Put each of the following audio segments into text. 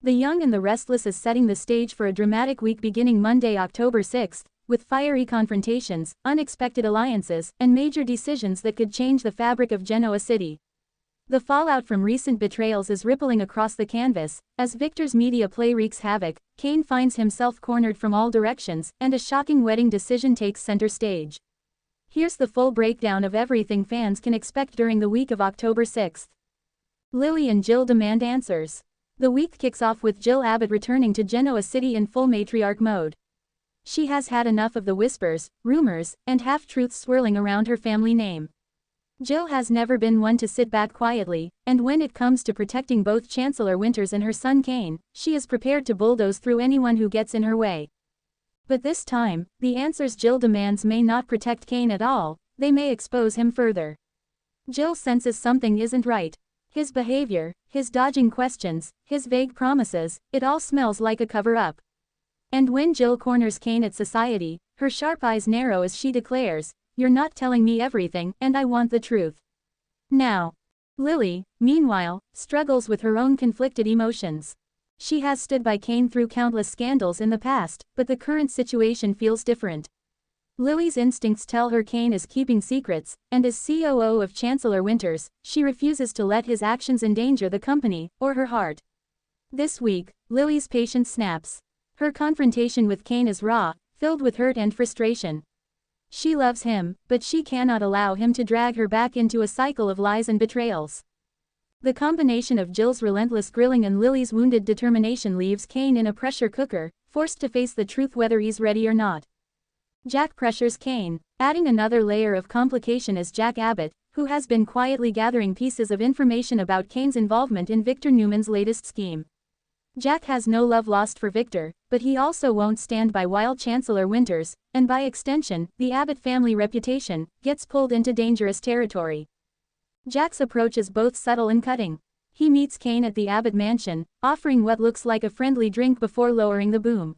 The Young and the Restless is setting the stage for a dramatic week beginning Monday, October 6, with fiery confrontations, unexpected alliances, and major decisions that could change the fabric of Genoa City. The fallout from recent betrayals is rippling across the canvas. As Victor's media play wreaks havoc, Kane finds himself cornered from all directions, and a shocking wedding decision takes center stage. Here's the full breakdown of everything fans can expect during the week of October 6. Lily and Jill demand answers. The week kicks off with Jill Abbott returning to Genoa City in full matriarch mode. She has had enough of the whispers, rumors, and half-truths swirling around her family name. Jill has never been one to sit back quietly, and when it comes to protecting both Chancellor Winters and her son Kane, she is prepared to bulldoze through anyone who gets in her way. But this time, the answers Jill demands may not protect Kane at all, they may expose him further. Jill senses something isn't right. His behavior, his dodging questions, his vague promises, it all smells like a cover-up. And when Jill corners Kane at society, her sharp eyes narrow as she declares, "You're not telling me everything, and I want the truth." Now, Lily, meanwhile, struggles with her own conflicted emotions. She has stood by Kane through countless scandals in the past, but the current situation feels different. Lily's instincts tell her Kane is keeping secrets, and as COO of Chancellor Winters, she refuses to let his actions endanger the company, or her heart. This week, Lily's patience snaps. Her confrontation with Kane is raw, filled with hurt and frustration. She loves him, but she cannot allow him to drag her back into a cycle of lies and betrayals. The combination of Jill's relentless grilling and Lily's wounded determination leaves Kane in a pressure cooker, forced to face the truth whether he's ready or not. Jack pressures Kane, adding another layer of complication as Jack Abbott, who has been quietly gathering pieces of information about Kane's involvement in Victor Newman's latest scheme. Jack has no love lost for Victor, but he also won't stand by while Chancellor Winters, and by extension, the Abbott family reputation, gets pulled into dangerous territory. Jack's approach is both subtle and cutting. He meets Kane at the Abbott mansion, offering what looks like a friendly drink before lowering the boom.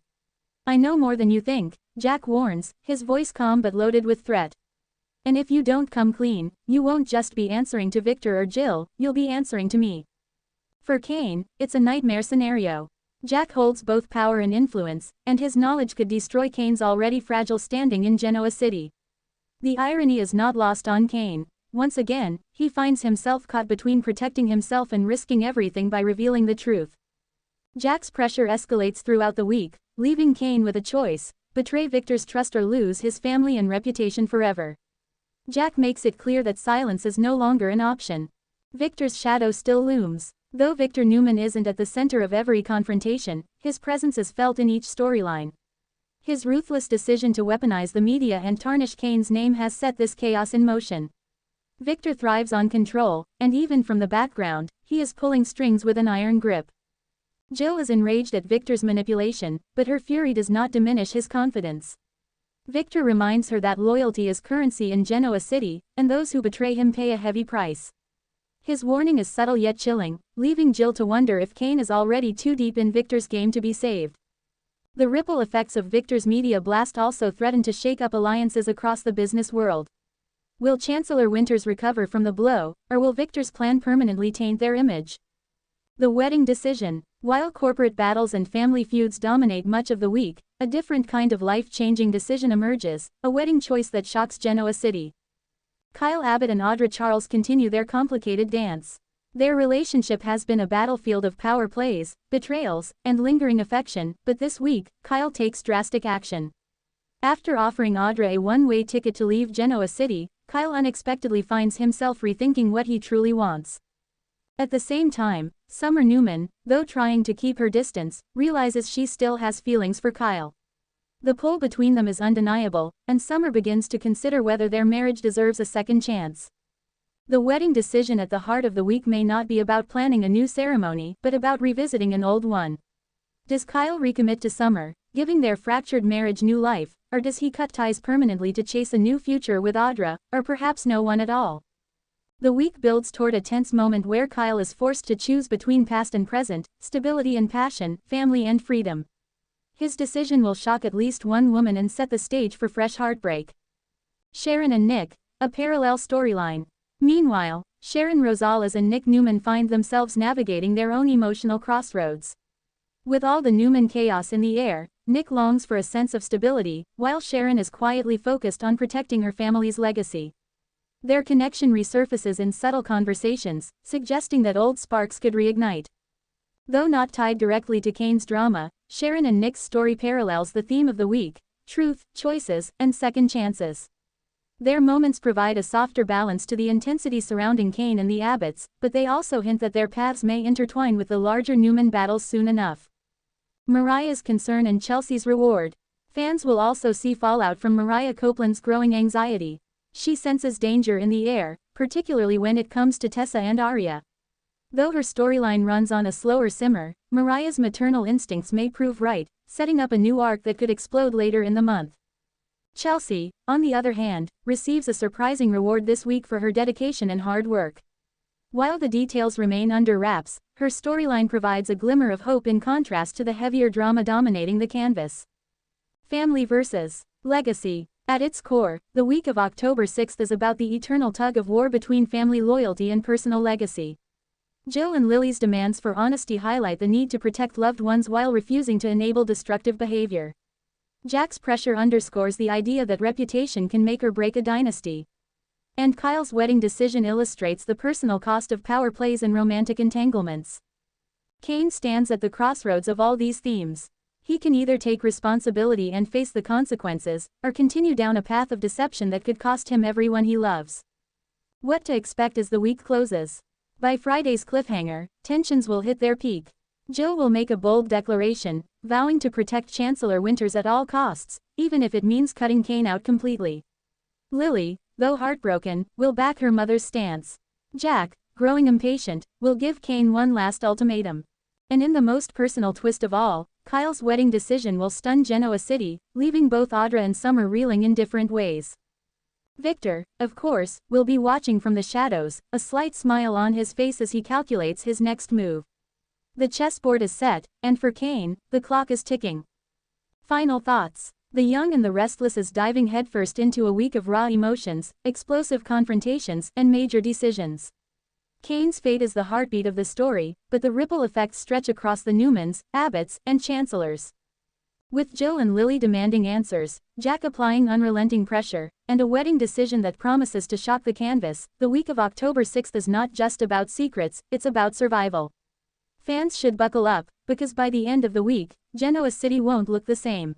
"I know more than you think," Jack warns, his voice calm but loaded with threat. "And if you don't come clean, you won't just be answering to Victor or Jill, you'll be answering to me." For Kane, it's a nightmare scenario. Jack holds both power and influence, and his knowledge could destroy Kane's already fragile standing in Genoa City. The irony is not lost on Kane. Once again, he finds himself caught between protecting himself and risking everything by revealing the truth. Jack's pressure escalates throughout the week, leaving Kane with a choice: betray Victor's trust or lose his family and reputation forever. Jack makes it clear that silence is no longer an option. Victor's shadow still looms. Though Victor Newman isn't at the center of every confrontation, his presence is felt in each storyline. His ruthless decision to weaponize the media and tarnish Kane's name has set this chaos in motion. Victor thrives on control, and even from the background, he is pulling strings with an iron grip. Jill is enraged at Victor's manipulation, but her fury does not diminish his confidence. Victor reminds her that loyalty is currency in Genoa City, and those who betray him pay a heavy price. His warning is subtle yet chilling, leaving Jill to wonder if Kane is already too deep in Victor's game to be saved. The ripple effects of Victor's media blast also threaten to shake up alliances across the business world. Will Chancellor Winters recover from the blow, or will Victor's plan permanently taint their image? The wedding decision. While corporate battles and family feuds dominate much of the week, a different kind of life-changing decision emerges, a wedding choice that shocks Genoa City. Kyle Abbott and Audra Charles continue their complicated dance. Their relationship has been a battlefield of power plays, betrayals, and lingering affection, but this week, Kyle takes drastic action. After offering Audra a one-way ticket to leave Genoa City, Kyle unexpectedly finds himself rethinking what he truly wants. At the same time, Summer Newman, though trying to keep her distance, realizes she still has feelings for Kyle. The pull between them is undeniable, and Summer begins to consider whether their marriage deserves a second chance. The wedding decision at the heart of the week may not be about planning a new ceremony, but about revisiting an old one. Does Kyle recommit to Summer, giving their fractured marriage new life, or does he cut ties permanently to chase a new future with Audra, or perhaps no one at all? The week builds toward a tense moment where Kyle is forced to choose between past and present, stability and passion, family and freedom. His decision will shock at least one woman and set the stage for fresh heartbreak. Sharon and Nick, a parallel storyline. Meanwhile, Sharon Rosales and Nick Newman find themselves navigating their own emotional crossroads. With all the Newman chaos in the air, Nick longs for a sense of stability, while Sharon is quietly focused on protecting her family's legacy. Their connection resurfaces in subtle conversations, suggesting that old sparks could reignite. Though not tied directly to Kane's drama, Sharon and Nick's story parallels the theme of the week: truth, choices, and second chances. Their moments provide a softer balance to the intensity surrounding Kane and the Abbotts, but they also hint that their paths may intertwine with the larger Newman battles soon enough. Mariah's concern and Chelsea's reward. Fans will also see fallout from Mariah Copeland's growing anxiety. She senses danger in the air, particularly when it comes to Tessa and Aria. Though her storyline runs on a slower simmer, Mariah's maternal instincts may prove right, setting up a new arc that could explode later in the month. Chelsea, on the other hand, receives a surprising reward this week for her dedication and hard work. While the details remain under wraps, her storyline provides a glimmer of hope in contrast to the heavier drama dominating the canvas. Family vs. legacy. At its core, the week of October 6th is about the eternal tug-of-war between family loyalty and personal legacy. Jill and Lily's demands for honesty highlight the need to protect loved ones while refusing to enable destructive behavior. Jack's pressure underscores the idea that reputation can make or break a dynasty. And Kyle's wedding decision illustrates the personal cost of power plays and romantic entanglements. Kane stands at the crossroads of all these themes. He can either take responsibility and face the consequences, or continue down a path of deception that could cost him everyone he loves. What to expect as the week closes? By Friday's cliffhanger, tensions will hit their peak. Jill will make a bold declaration, vowing to protect Chancellor Winters at all costs, even if it means cutting Kane out completely. Lily, though heartbroken, will back her mother's stance. Jack, growing impatient, will give Kane one last ultimatum. And in the most personal twist of all, Kyle's wedding decision will stun Genoa City, leaving both Audra and Summer reeling in different ways. Victor, of course, will be watching from the shadows, a slight smile on his face as he calculates his next move. The chessboard is set, and for Kane, the clock is ticking. Final thoughts. The Young and the Restless is diving headfirst into a week of raw emotions, explosive confrontations, and major decisions. Kane's fate is the heartbeat of the story, but the ripple effects stretch across the Newmans, Abbotts, and Chancellors. With Jill and Lily demanding answers, Jack applying unrelenting pressure, and a wedding decision that promises to shock the canvas, the week of October 6th is not just about secrets, it's about survival. Fans should buckle up, because by the end of the week, Genoa City won't look the same.